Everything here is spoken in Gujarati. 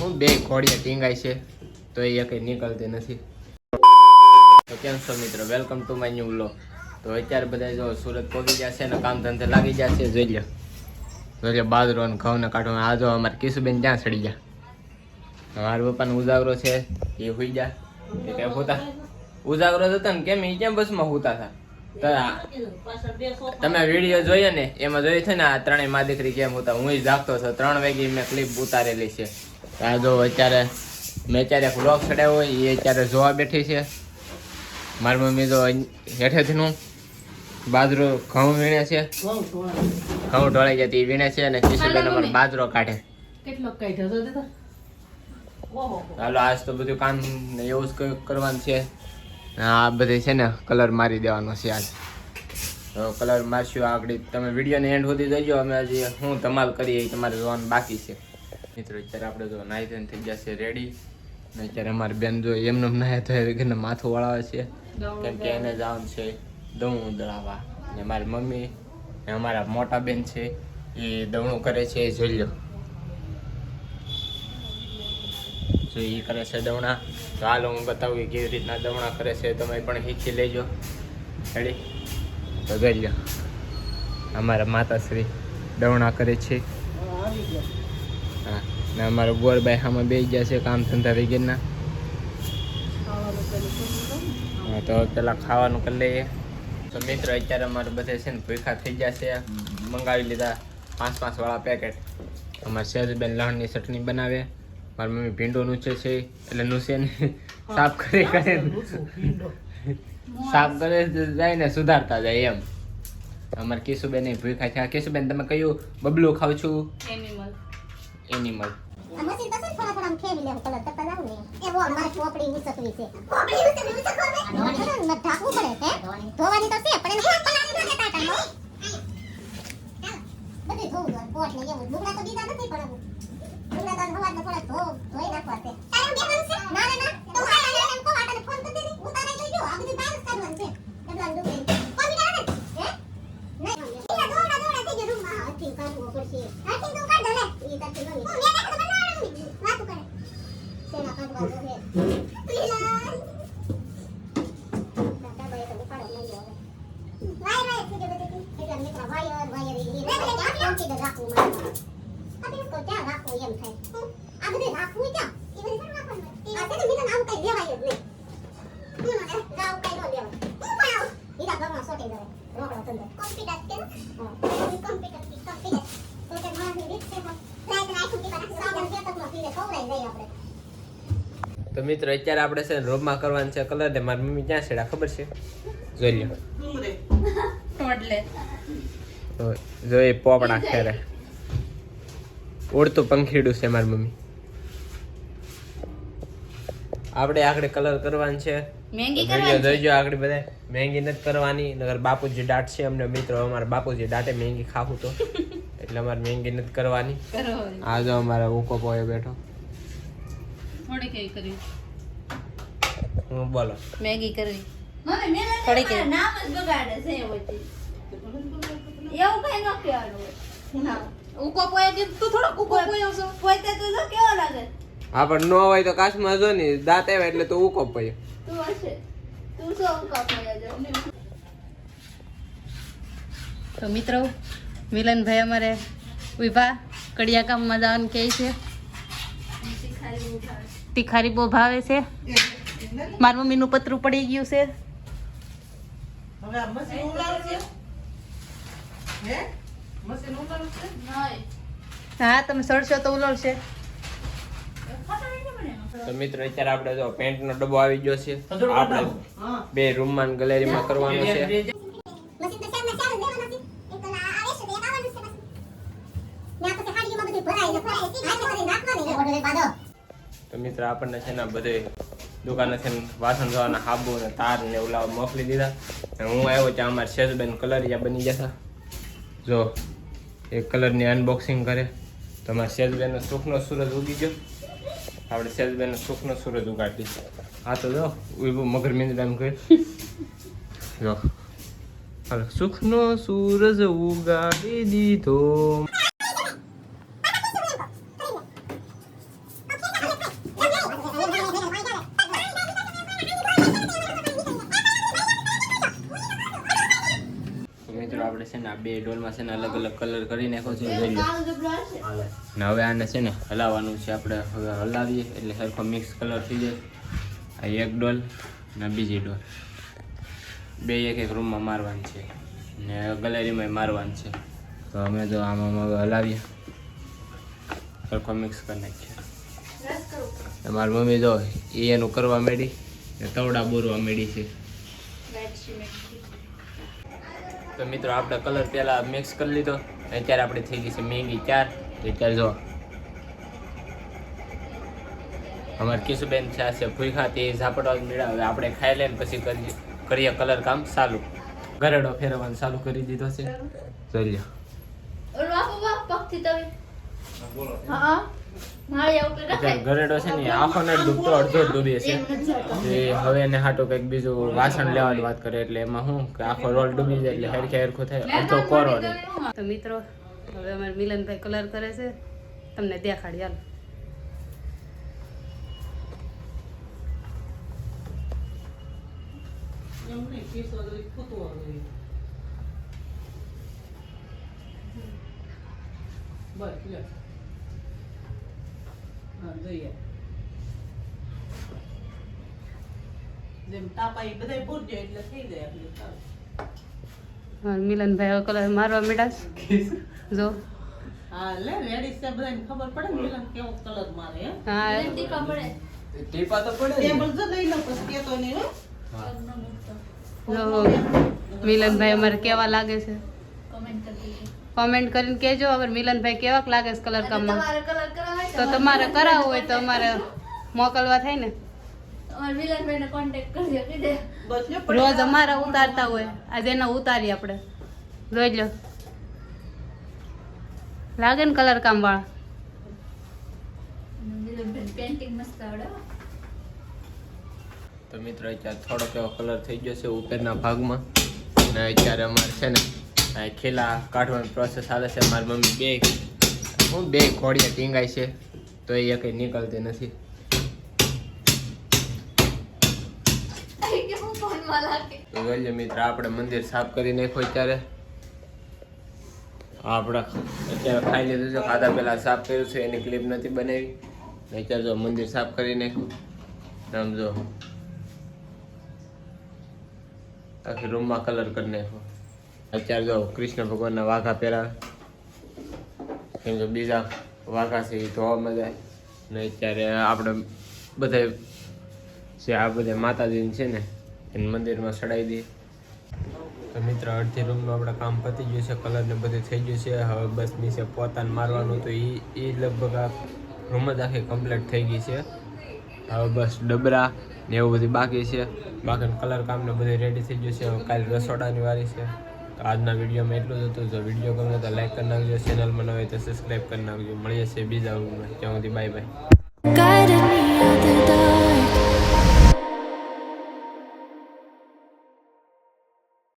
હું બે ઘોડિયા ટીંગાય છે તો એ કંઈ નીકળતી નથી. તો કેમ છો મિત્રો, welcome to my new vlog. તો અત્યારે બધા જો સુરત પહોંચી ગયા છે ને કામ ધંધે લાગી ગયા છે. જોઈ લો બાજરો અને ઘઉં ને કાઢો. આ જો અમારે કિશુબેન ત્યાં ચડી ગયા. મારા પપ્પાનો ઉજાગરો છે એ હોઈ ગયા. એ કઈ હોતા ઉજાગરો હતો ને કેમ એ કેમ બસમાં હોતા હતા. તમે વિડીયો જોઈએ ને એમાં જોયું છે ને આ ત્રણેય મા દીકરી કેમ હોતા. હું જાગતો હતો 3 વાગે મેં ક્લિપ ઉતારેલી છે. આ જો અત્યારે મેં અત્યારે એક વ્લોગ ચડાવ્યો હોય એ અત્યારે જોવા બેઠી છે. મારી મમ્મી તો હેઠેથી નું બાજરો ઘઉં વીણે છે, ઘઉં ઢોળાઈ જતી એ વીણે છે અને કિશુબેન અમારો બાજરો કાઢે. હાલો આજ તો બધું કામ એવું જ કરવાનું છે. આ બધી છે ને કલર મારી દેવાનો છે આજ. તો કલર મારશું આગળ. તમે વિડીયોને એન્ડ સુધી જોઈજો. અમે હજી હું ધમાલ કરીએ એ તમારે જોવાનું બાકી છે. મિત્રો અત્યારે આપણે જો નાહી ધોઈને થઈ ગયા છે રેડી. ને અત્યારે અમારી બેન જો એમનું નાહે તો ઘરને માથું વળાવે છે કેમ કે એને જવાનું છે દવણું દળાવવા. ને મારી મમ્મી ને અમારા મોટા બેન છે એ દવણું કરે છે. જોઈ લો જો એ કરે છે દવણા. તો હાલો હું બતાવું કે કેવી રીતના દવણા કરે છે. તમે પણ શીખી લેજો રેડી. તો જોઈ લો અમારા માતાશ્રી દવણા કરે છે. હા ને અમારા ગોરબાઈ સામે બેસી ગયા છે કામ ધંધા વગેરેના. હા તો પેલા ખાવાનું કરી લઈએ. તો મિત્રો અત્યારે અમારે બધે છે ને ભૂખા થઈ ગયા છે. મંગાવી લીધા 5 વાળા પેકેટ. અમારે સહેજબેન લણની ચટણી બનાવે. મારી મમ્મી ભીંડો નૂચે છે એટલે નૂચે ને સાફ કરી સાફ કરે જાય ને સુધારતા જાય એમ. અમારે કિશુબેન ભૂખા છે. કિશુબેન તમે કયું બબલું ખાવ છું? એનિમલ. તો મિત્રો અત્યારે આપણે છે રોબમાં કરવાનું છે કલર. ને મારી મમ્મી ક્યાં છેડા ખબર છે? જોઈ લો જોઈ પોપડા ખેરે ઉડતું પંખીડું છે મારી મમ્મી. આપણે આગળ કલર કરવાનું છે. વિડીયો જોઈજો આગળ બધા. મહેંગી નથી કરવાની નગર બાપુજી દાટ છે અમને. મિત્રો અમારા બાપુજી દાટે મહેંગી ખાવું તો એટલે અમારે મહેંગી નથી કરવાની. આ જો અમારા ઉકો પોયો બેઠો. થોડી કેવી કરવી? હું બોલો મેગી કરવી થોડી કેવી નામ જ બગાડે છે એવું કઈ ન કહેવાનું. ના ઉકો પોય કે તું થોડો ઉકો પોયો છો પોયતે તો જો કેવો લાગે. હા પણ નો હોય તો કાશમાં જો ને દાંત આવે એટલે તો ઉકો પોયો તું હશે તું શું ઉકો પોયો જો. તો મિત્રો મિલનભાઈ અમારે ઉભા કડિયા કામમાં જવાનું કહે છે. તીખારી બહુ ભાવે છે. મારી મમ્મીનું પતરું પડી ગયું છે. હા તમે સડશો તો ઉલળશે. તો મિત્રો અત્યારે આપણે જો પેન્ટ નો ડબ્બો આવી ગયો છે. આપણે 2 રૂમમાં ગેલેરીમાં કરવાનો છે. તો મિત્ર આપણને છે ને બધે દુકાને છે વાસણ ધોવાના હાબુ ને તાર ને ઓલા મોકલી દીધા. અને હું આવ્યો ત્યાં અમારે સહેજબેન કલરિયા બની ગયા. જો એ કલરની અનબોક્સિંગ કરે. તો અમારે સહેજબેનનો સુખનો સૂરજ ઉગી ગયો. આપણે સહેજબેનનો સુખનો સૂરજ ઉગાડી દીધો. આ તો જો મગર મીંદડાનું કહે જો સુખનો સૂરજ ઉગાડી દીધો. છે ને આ 2 ડોલમાં છે ને અલગ અલગ કલર કરી નાખ્યો છે જોઈ લો. ને હવે આને છે ને હલાવવાનું છે આપણે. હવે હલાવીએ એટલે સરખો મિક્સ કલર થઈ જાય. આ એક ડોલ ને બીજી ડોલ, 2 એક રૂમમાં મારવાની છે ને ગેલેરીમાં મારવાની છે. તો અમે જો આમાં હવે હલાવીએ, સરખો મિક્સ કરી નાખીએ. મારી મમ્મી જો એનું કરવા માંડી ને તવડા બોરવા માંડી છે. તો મિત્રો આપણે કલર પહેલાં મિક્સ કરી લીધો. અત્યારે આપણે થઈ ગઈ છે મેંગી 4. અત્યારે જો અમારે કિશુબેન છે ભૂખા તે ઝાપડવા જ મેળા. હવે આપણે ખાઈ લઈને પછી કરીએ કલર કામ ચાલુ. ગરેડો ફેરવવાનું ચાલુ કરી દીધો છે. જોઈ ગરેડો છે ને આખો ને ડૂબતો અડધો ડૂબે છે. હવે એને હાટું કંઈક બીજું વાસણ લેવાની વાત કરે એટલે એમાં શું કે આખો રોલ ડૂબી જાય એટલે હરખે હરખું થાય, અડધો કોરો રહે. તો મિત્રો હવે અમારે મિલનભાઈ કલર કરે છે, તમને દેખાડી હાલ. મિલનભાઈ હવે કલર મારવા માંડ્યા છે. જો ટીપા તો પડે મિલનભાઈ અમારે કેવા લાગે છે કોમેન્ટ કરીને કહેજો. અગર મિલનભાઈ કેવા લાગે છે કલર કામમાં તો તમારે કરાવવું હોય તો અમારે મોકલવા થાય ને. રોજ અમારા ઉતારતા હોય, આજે એના ઉતારી આપણે. જોઈ લો લાગે ને કલર કામ વાળા. તો મિત્રો અત્યારે થોડોક એવો કલર થઈ ગયો છે ઉપરના ભાગમાં. અને અત્યારે અમારે છે ને આ ખીલા કાઢવાની પ્રોસેસ ચાલે છે. મારી મમ્મી બે ઘોડિયા ટીંગાય છે તો એ કંઈ નીકળતી નથી. તો જોઈએ મિત્ર આપણે મંદિર સાફ કરી નાખ્યું. અત્યારે આપણે અત્યારે ખાઈ લીધું છે, ખાધા પહેલાં સાફ કર્યું છે, એની ક્લિપ નથી બનાવી. અત્યારે જો મંદિર સાફ કરી નાખ્યું. સમજો આખી રૂમમાં કલર કરી નાખ્યો. અત્યારે જો કૃષ્ણ ભગવાનના વાઘા પહેરાવે, કેમ કે બીજા વાઘા છે એ ધોવામાં જાય. ને અત્યારે આપણે બધા જે આ બધા માતાજીને છે ને એને મંદિરમાં ચડાવી દઈએ. તો મિત્ર અડધી રૂમનું આપણે કામ પતી ગયું છે, કલર ને બધું થઈ ગયું છે. હવે બસ નીચે પોતાને મારવાનું તો એ લગભગ આ રૂમ જ આખી કમ્પ્લીટ થઈ ગઈ છે. હવે બસ ડબરા ને એવું બધું બાકી છે. બાકી કલર કામ ને બધું રેડી થઈ ગયું છે. હવે કાલે રસોડાની વારી છે. તો આજના વિડીયોમાં એટલું જ હતું. જો વિડીયો ગમે તો લાઈક કરી નાખજો, ચેનલમાં ન હોય તો સબસ્ક્રાઈબ કરી નાખજો. મળીએ છીએ બીજા રૂમમાં. ત્યાં સુધી બાય બાય.